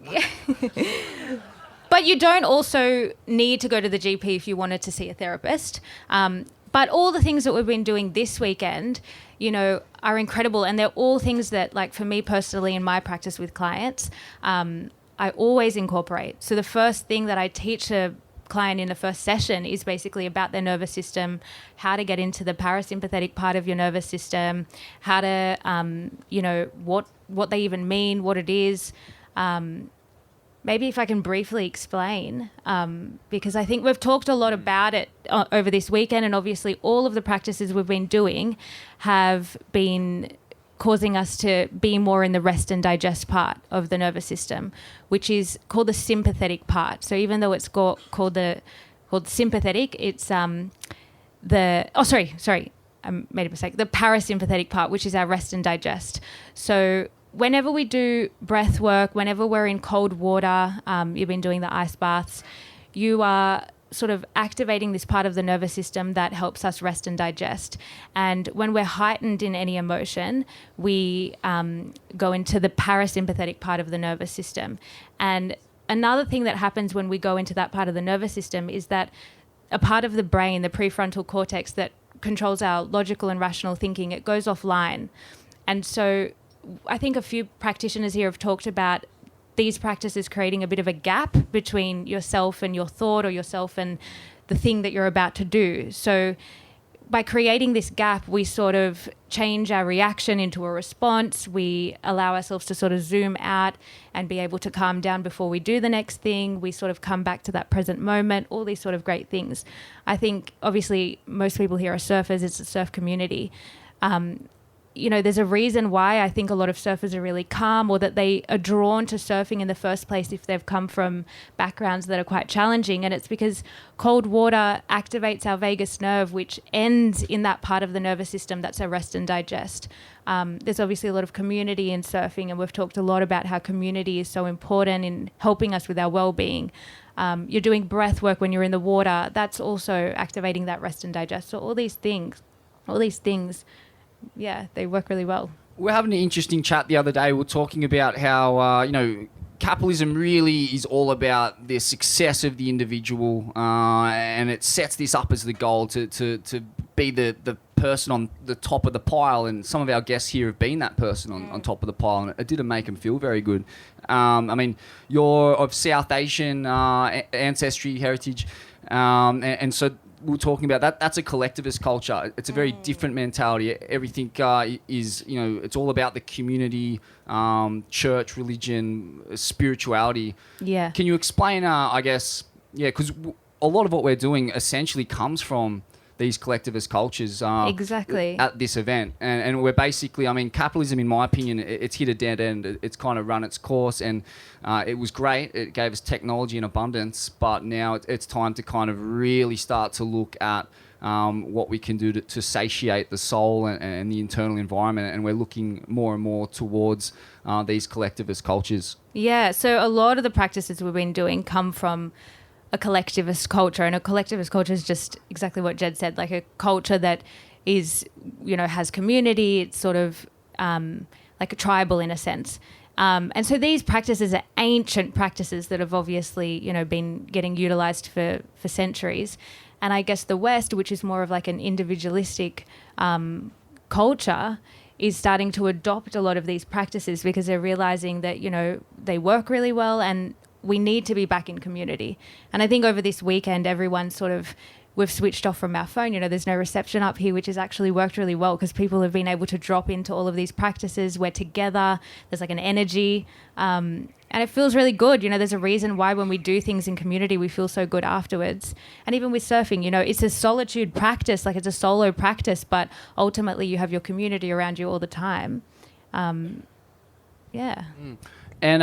But you don't also need to go to the GP if you wanted to see a therapist. But all the things that we've been doing this weekend, are incredible. And they're all things that, like, for me personally in my practice with clients, I always incorporate. So the first thing that I teach a client in the first session is basically about their nervous system, how to get into the parasympathetic part of your nervous system, how to, what they even mean, what it is. Maybe if I can briefly explain, because I think we've talked a lot about it over this weekend, and obviously all of the practices we've been doing have been causing us to be more in the rest and digest part of the nervous system, which is called the sympathetic part. So even though it's called sympathetic, it's I made a mistake. The parasympathetic part, which is our rest and digest. So whenever we do breath work, whenever we're in cold water, you've been doing the ice baths, you are sort of activating this part of the nervous system that helps us rest and digest. And when we're heightened in any emotion, we go into the parasympathetic part of the nervous system. And another thing that happens when we go into that part of the nervous system is that a part of the brain, the prefrontal cortex that controls our logical and rational thinking, it goes offline. And so I think a few practitioners here have talked about these practices creating a bit of a gap between yourself and your thought, or yourself and the thing that you're about to do. So by creating this gap, we sort of change our reaction into a response. We allow ourselves to sort of zoom out and be able to calm down before we do the next thing. We sort of come back to that present moment, all these sort of great things. I think obviously most people here are surfers. It's a surf community. There's a reason why I think a lot of surfers are really calm, or that they are drawn to surfing in the first place if they've come from backgrounds that are quite challenging. And it's because cold water activates our vagus nerve, which ends in that part of the nervous system that's our rest and digest. There's obviously a lot of community in surfing, and we've talked a lot about how community is so important in helping us with our well-being. You're doing breath work when you're in the water. That's also activating that rest and digest. So all these things, yeah, they work really well. We're having an interesting chat the other day. We're talking about how, capitalism really is all about the success of the individual, and it sets this up as the goal to be the person on the top of the pile. And some of our guests here have been that person on top of the pile, and it didn't make them feel very good. You're of South Asian ancestry, heritage, and so we were talking about that. That's a collectivist culture. It's a very different mentality. Everything is, it's all about the community, church, religion, spirituality. Yeah. Can you explain, because a lot of what we're doing essentially comes from these collectivist cultures exactly at this event. And we're basically, capitalism, in my opinion, it's hit a dead end. It's kind of run its course, and it was great. It gave us technology in abundance, but now it's time to kind of really start to look at what we can do to satiate the soul and the internal environment. And we're looking more and more towards these collectivist cultures. Yeah, so a lot of the practices we've been doing come from a collectivist culture, and a collectivist culture is just exactly what Jed said, like a culture that is, has community. It's sort of like a tribal in a sense. And so these practices are ancient practices that have obviously, been getting utilized for centuries. And I guess the West, which is more of like an individualistic culture, is starting to adopt a lot of these practices because they're realizing that, they work really well, and we need to be back in community. And I think over this weekend, everyone sort of we've switched off from our phone. You know, there's no reception up here, which has actually worked really well because people have been able to drop into all of these practices. We're together. There's like an energy. And it feels really good. You know, there's a reason why when we do things in community, we feel so good afterwards. And even with surfing, you know, it's a solitude practice, like it's a solo practice, but ultimately you have your community around you all the time. Yeah. And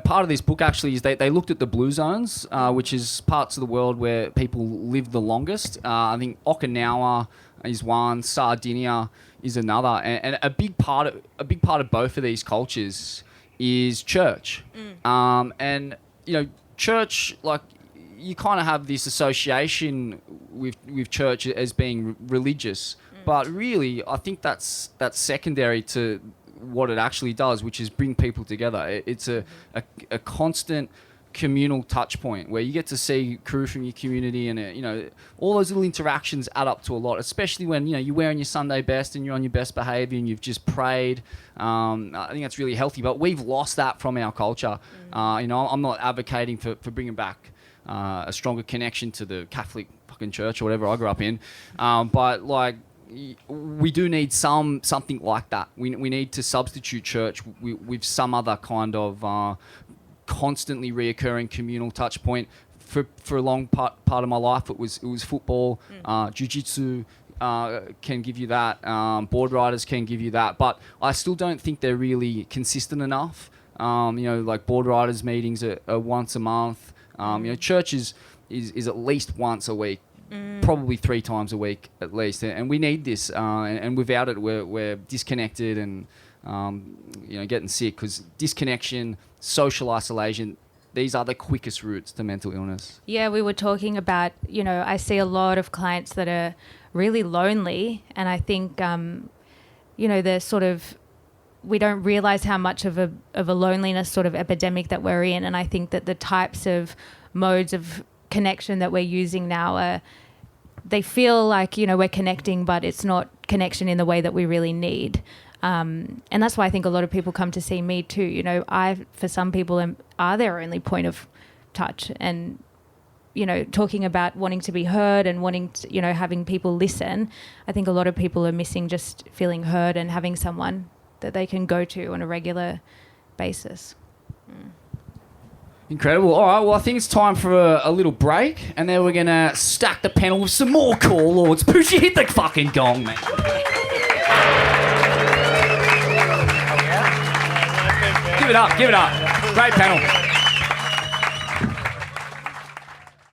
part of this book actually is they looked at the blue zones, which is parts of the world where people live the longest. I think Okinawa is one, Sardinia is another, and a big part of both of these cultures is church. And you know, church, like, you kind of have this association with church as being religious, but really I think that's secondary to what it actually does, which is bring people together. It's a constant communal touch point where you get to see crew from your community, and you know, all those little interactions add up to a lot, especially when, you know, you're wearing your Sunday best and you're on your best behavior and you've just prayed. I think that's really healthy, but we've lost that from our culture. You know, I'm not advocating for bringing back a stronger connection to the Catholic fucking church or whatever I grew up in, but like, we do need something like that. We need to substitute church with some other kind of constantly reoccurring communal touch point. For a long part of my life, it was football, jiu-jitsu can give you that, board riders can give you that, but I still don't think they're really consistent enough. You know, like board riders meetings are once a month. You know, church is at least once a week. Probably 3 times a week at least, and we need this. And without it, we're disconnected and you know, getting sick, because disconnection, social isolation, these are the quickest routes to mental illness. Yeah, we were talking about, you know, I see a lot of clients that are really lonely, and I think you know, they're sort of, we don't realize how much of a loneliness sort of epidemic that we're in, and I think that the types of modes of connection that we're using now are, they feel like, you know, we're connecting, but it's not connection in the way that we really need. And that's why I think a lot of people come to see me too. You know, for some people, are their only point of touch, and, you know, talking about wanting to be heard and wanting to, you know, having people listen. I think a lot of people are missing just feeling heard and having someone that they can go to on a regular basis. Incredible. All right, well, I think it's time for a little break, and then we're going to stack the panel with some more call lords. Pushy, hit the fucking gong, man. Give it up. Great panel.